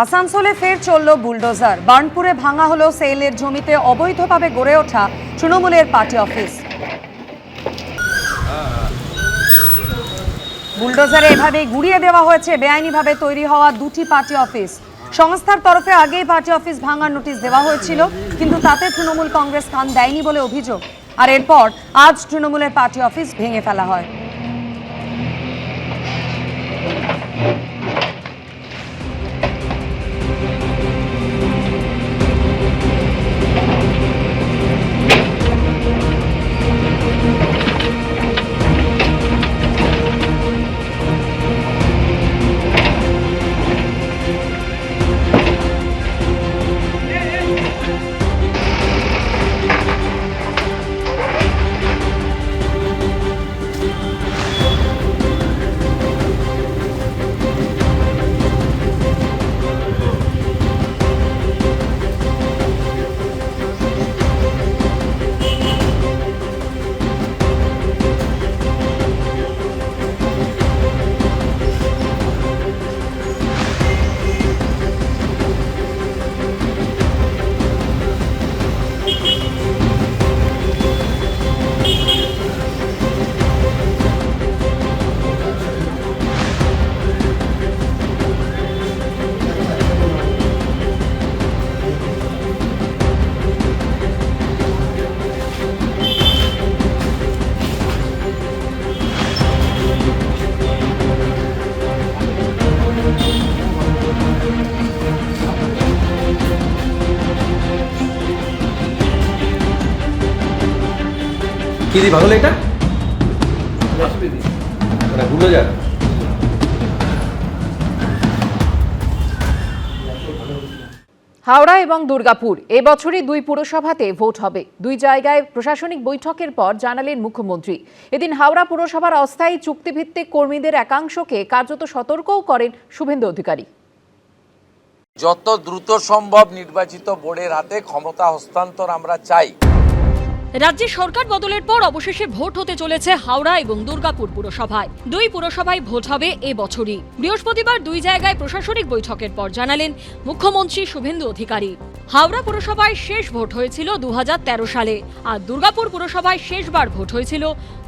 আসানসোলে ফের চলল বুলডোজার। বার্নপুরে ভাঙা হলো সেলের জমিতে অবৈধভাবে গড়ে ওঠা তৃণমূলের পার্টি অফিস। বুলডোজারে এভাবেই গুড়িয়ে দেওয়া হয়েছে বেআইনিভাবে তৈরি হওয়া দুটি পার্টি অফিস। সংস্থার তরফে আগেই পার্টি অফিস ভাঙার নোটিশ দেওয়া হয়েছিল, কিন্তু তাতে তৃণমূল কংগ্রেস কান দেয়নি বলে অভিযোগ। আর এরপর আজ তৃণমূলের পার্টি অফিস ভেঙে ফেলা হয়। কি দি ভালো এটা ভুলে যান। হাওড়া এবং দুর্গাপুর এবছরই দুই পুরসভাতে ভোট হবে। দুই জায়গায় প্রশাসনিক বৈঠকের পর জানালেন মুখ্যমন্ত্রী। এদিন হাওড়া পুরসভার অস্থায়ী চুক্তিভিত্তিক কর্মীদের একাংশকে কার্যত সতর্কও করেন শুভেন্দু অধিকারী। যত দ্রুত সম্ভব নির্বাচিত বোর্ডের হাতে ক্ষমতা হস্তান্তর আমরা চাই। রাজ্যে সরকার বদলের পর অবশেষে ভোট হতে চলেছে হাওড়া এবং দুর্গাপুর পুরসভায়। দুই পুরসভায় ভোট হবে এ বছরই। বৃহস্পতিবার দুই জায়গায় প্রশাসনিক বৈঠকের পর জানালেন মুখ্যমন্ত্রী শুভেন্দু অধিকারী। হাওড়া পুরসভায় শেষ ভোট হয়েছিল 2013 সালে, আর দুর্গাপুর পুরসভায় শেষবার ভোট হয়েছিল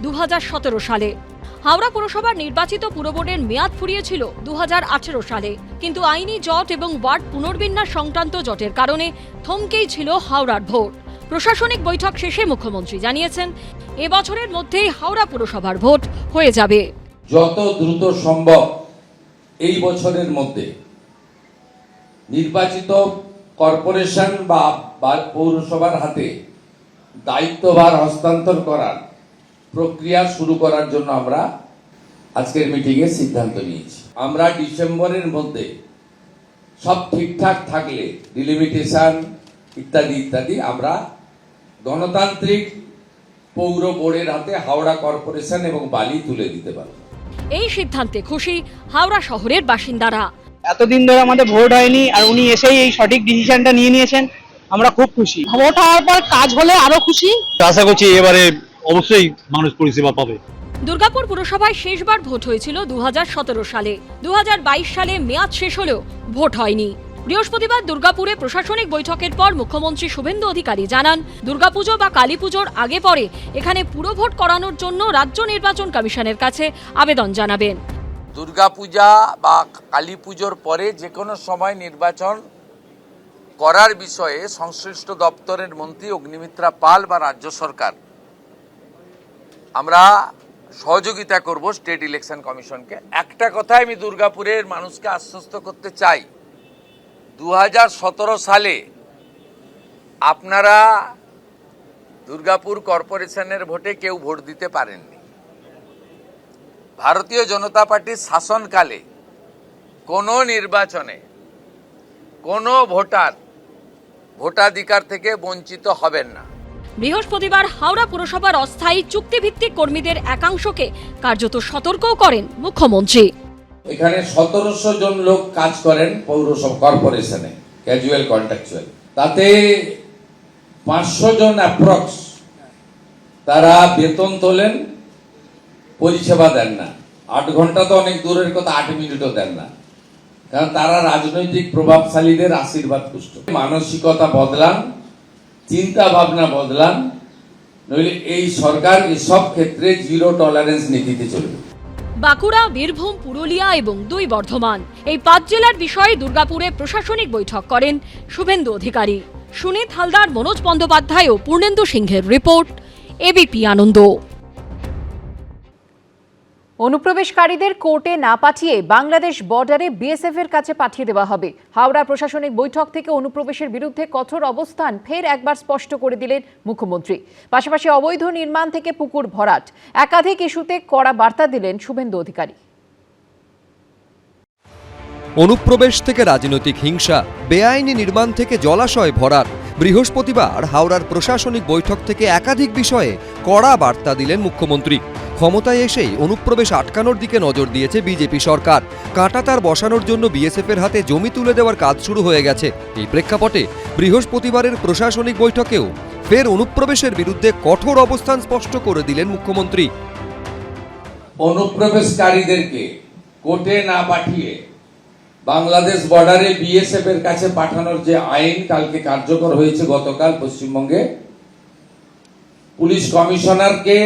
2017 সালে। হাওড়া পুরসভার নির্বাচিত পুরবোর্ডের মেয়াদ ফুরিয়েছিল 2018 সালে, কিন্তু আইনি জট এবং ওয়ার্ড পুনর্বিন্যাস সংক্রান্ত জটের কারণে থমকেই ছিল হাওড়ার ভোট। প্রশাসনিক বৈঠক শেষে মুখ্যমন্ত্রী জানিয়েছেন এবছরের মধ্যেই হাওড়া পুরসভার ভোট হয়ে যাবে। যত দ্রুত সম্ভব এই বছরের মধ্যে নির্বাচিত কর্পোরেশন বা পৌরসভার হাতে দায়িত্বভার হস্তান্তর করার প্রক্রিয়া শুরু করার জন্য আমরা আজকের মিটিংয়ে সিদ্ধান্ত নিয়েছি। আমরা ডিসেম্বরের মধ্যে সব ঠিকঠাক থাকলে ডিলিমিটেশন ইত্যাদি ইত্যাদি আমরা গণতান্ত্রিক পৌর বোর্ডের হাতে হাওড়া কর্পোরেশন এবং বালি তুলে দিতে পারব। এই সিদ্ধান্তে খুশি হাওড়া শহরের বাসিন্দারা। এতদিন ধরে আমাদের ভোট হয়নি, আর উনি এসেই এই সঠিক ডিসিশনটা নিয়ে নিয়েছেন, আমরা খুব খুশি। ভোট হওয়ার পর কাজ হলে আরো খুশি। আশা করছি এবারে অবশ্যই মানুষ পরিষেবা পাবে। দুর্গাপুর পুরসভায় শেষবার ভোট হয়েছিল 2017 সালে। 2022 সালে মেয়াদ শেষ হলেও ভোট হয়নি। বৃহস্পতিবার দুর্গাপুরে প্রশাসনিক বৈঠকের পর মুখ্যমন্ত্রী শুভেন্দু অধিকারী জানান, দুর্গাপুজো বা কালী পুজোর আগে পরে এখানে পুরভোট করানোর জন্য রাজ্য নির্বাচন কমিশনের কাছে আবেদন জানাবেন। দুর্গাপূজা বা কালী পুজোর পরে যে কোনো সময় নির্বাচন করার বিষয়ে সংশ্লিষ্ট দপ্তরের মন্ত্রী অগ্নিমিত্রা পাল বা রাজ্য সরকার আমরা সহযোগিতা করব স্টেট ইলেকশন কমিশনকে। একটা কথাই আমি দুর্গাপুরের মানুষকে আশ্বস্ত করতে চাই, 2017 সালে আপনারা দুর্গাপুর কর্পোরেশনের ভোটে কেউ ভোট দিতে পারেননি। ভারতীয় জনতা পার্টির শাসনকালে কোনো নির্বাচনে কোনো ভোটার ভোটাধিকার থেকে বঞ্চিত হবেন না। বৃহস্পতিবার হাওড়া পুরসভার অস্থায়ী চুক্তিভিত্তিক কর্মীদের একাংশকে কার্যত সতর্কও করেন মুখ্যমন্ত্রী। এখানে 1700 জন লোক কাজ করেন পৌরসভা কর্পোরেশনে, ক্যাজুয়াল কন্ট্রাকচুয়াল। তাতে 500 জন অ্যাপ্রক্স তারা বেতন তোলেন, পরিষেবা দেন না। 8 ঘন্টা তো অনেক দূরের কথা, 8 মিনিটও দেন না। কারণ তারা রাজনৈতিক প্রভাবশালীদের আশীর্বাদ পুষ্ট। মানসিকতা বদলান, চিন্তা ভাবনা বদলান, নইলে এই সরকার এসব ক্ষেত্রে জিরো টলারেন্স নীতিতে চলবে। বাঁকুড়া, বীরভূম, পুরুলিয়া এবং 2 বর্ধমান এই 5 জেলার বিষয়ে দুর্গাপুরে প্রশাসনিক বৈঠক করেন শুভেন্দু অধিকারী। সুনীত হালদার, মনোজ বন্দ্যোপাধ্যায় ও পূর্ণেন্দু সিংহের রিপোর্ট, এবিপি আনন্দ। অনুপ্রবেশকারীদের কোর্টে না পাঠিয়ে বাংলাদেশ বর্ডারে বিএসএফ এর কাছে পাঠিয়ে দেওয়া হবে। হাওড়া প্রশাসনিক বৈঠক থেকে অনুপ্রবেশের বিরুদ্ধে কঠোর অবস্থান ফের একবার স্পষ্ট করে দিলেন মুখ্যমন্ত্রী। পাশাপাশি অবৈধ নির্মাণ থেকে পুকুর ভরাট, একাধিক ইস্যুতে কড়া বার্তা দিলেন শুভেন্দু অধিকারী। অনুপ্রবেশ থেকে রাজনৈতিক হিংসা, বেআইনি নির্মাণ থেকে জলাশয় ভরাট, বৃহস্পতিবার হাওড়ার প্রশাসনিক বৈঠক থেকে একাধিক বিষয়ে কড়া বার্তা দিলেন মুখ্যমন্ত্রী। ক্ষমতায় এসেই অনুপ্রবেশ আটকানোর দিকে নজর দিয়েছে বিজেপি সরকার। কাঁটাতার বসানোর জন্য বিএসএফের হাতে জমি তুলে দেওয়ার কাজ শুরু হয়ে গেছে। এই প্রেক্ষাপটে বৃহস্পতিবারের প্রশাসনিক বৈঠকেও ফের অনুপ্রবেশের বিরুদ্ধে কঠোর অবস্থান স্পষ্ট করে দিলেন মুখ্যমন্ত্রী। অনুপ্রবেশকারীদেরকে কোর্টে না পাঠিয়ে বাংলাদেশ বর্ডারে বিএসএফ এর কাছে পাঠানোর যে আইন কালকে কার্যকর হয়েছে, গতকাল পশ্চিমবঙ্গে পুলিশ কমিশনারকে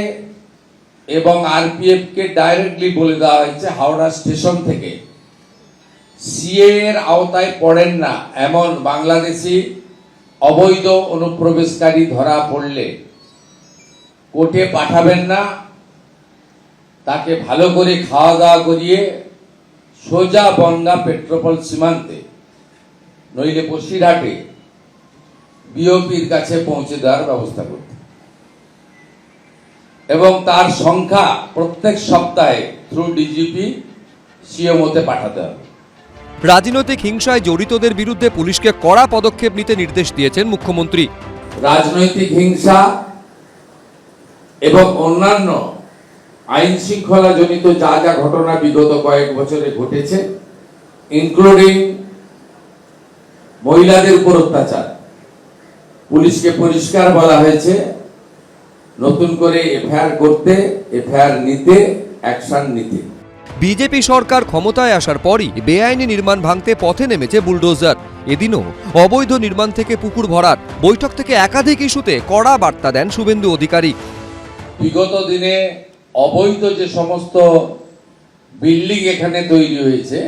এবং আরপিএফ কে ডাইরেক্টলি বলে দেওয়া হয়েছে হাওড়া স্টেশন থেকে সিএ এর আওতায় পড়েন না এমন বাংলাদেশি অবৈধ অনুপ্রবেশকারী ধরা পড়লে কোর্টে পাঠাবেন না, তাকে ভালো করে খাওয়া দাওয়া করিয়ে সোজা বনগা পেট্রোপল সীমান্তে নইলে বসিরহাটে বিওপির কাছে পৌঁছে দেওয়ার ব্যবস্থা করতে এবং তার সংখ্যা প্রত্যেক সপ্তাহে থ্রু ডিজিপি সিএমওতে পাঠাতে হবে। রাজনৈতিক হিংসায় জড়িতদের বিরুদ্ধে পুলিশকে কড়া পদক্ষেপ নিতে নির্দেশ দিয়েছেন মুখ্যমন্ত্রী। রাজনৈতিক হিংসা এবং অন্যান্য আইন শৃঙ্খলা জনিত যা যা ঘটনা বিগত কয়েক বছরে ঘটেছে, ইনক্লুডিং মহিলাদের উপর অত্যাচার, পুলিশকে পরিষ্কার বলা হয়েছে নতুন করে এফআইআর করতে, এফআইআর নিতে, অ্যাকশন নিতে। বিজেপি সরকার ক্ষমতায় আসার পরই বেআইনি নির্মাণ ভাঙতে পথে নেমেছে বুলডোজার। এদিনও অবৈধ নির্মাণ থেকে পুকুর ভরাট, বৈঠক থেকে একাধিক ইস্যুতে কড়া বার্তা দেন শুভেন্দু অধিকারী। বিগত দিনে অবৈধ যে সমস্ত বিল্ডিং এখানে তৈরি হয়েছে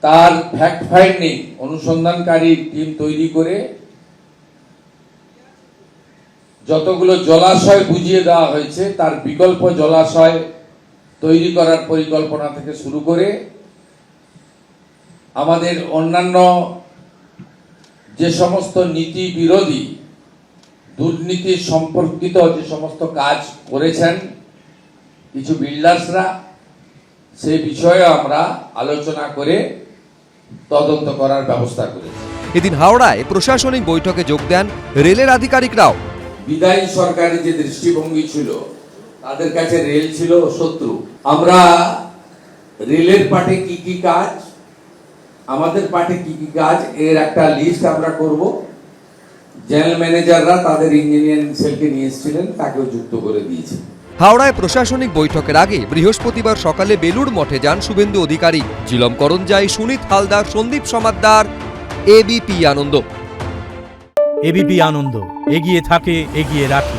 তার ফ্যাক্ট ফাইন্ডিং অনুসন্ধানকারী টিম তৈরি করে যতগুলো জলাশয় বুঝিয়ে দেওয়া হয়েছে তার বিকল্প জলাশয় তৈরি করার পরিকল্পনা থেকে শুরু করে আমাদের অন্যান্য যে সমস্ত নীতি বিরোধী দুর্নীতি সম্পর্কিত যে সমস্ত কাজ করেছেন কিছু বিল্ডার্সরা, সেই বিষয়ে আমরা আলোচনা করে তদন্ত করার ব্যবস্থা করেছি। এদিন হাওড়ায় প্রশাসনিক বৈঠকে যোগ দেন রেলের আধিকারিকরাও। বিদায়ী সরকারের যে দৃষ্টিভঙ্গি ছিল, তাদের কাছে রেল ছিল শত্রু। আমরা রেলের পাটে কি কি কাজ, আমাদের পাটে কি কি কাজ, এর একটা লিস্ট আমরা করব। জেনারেল ম্যানেজাররা তাদের ইঞ্জিনিয়ারিং সেলকে নিয়ে এসেছিলেন, তাকেও যুক্ত করে দিয়েছে। হাওড়ায় প্রশাসনিক বৈঠকের আগে বৃহস্পতিবার সকালে বেলুড় মঠে যান শুভেন্দু অধিকারী। জিলম করঞ্জাই, সুনীত হালদার, সন্দীপ সমাদ্দার, এবিপি আনন্দ। এবিপি আনন্দ, এগিয়ে থাকে, এগিয়ে রাখে।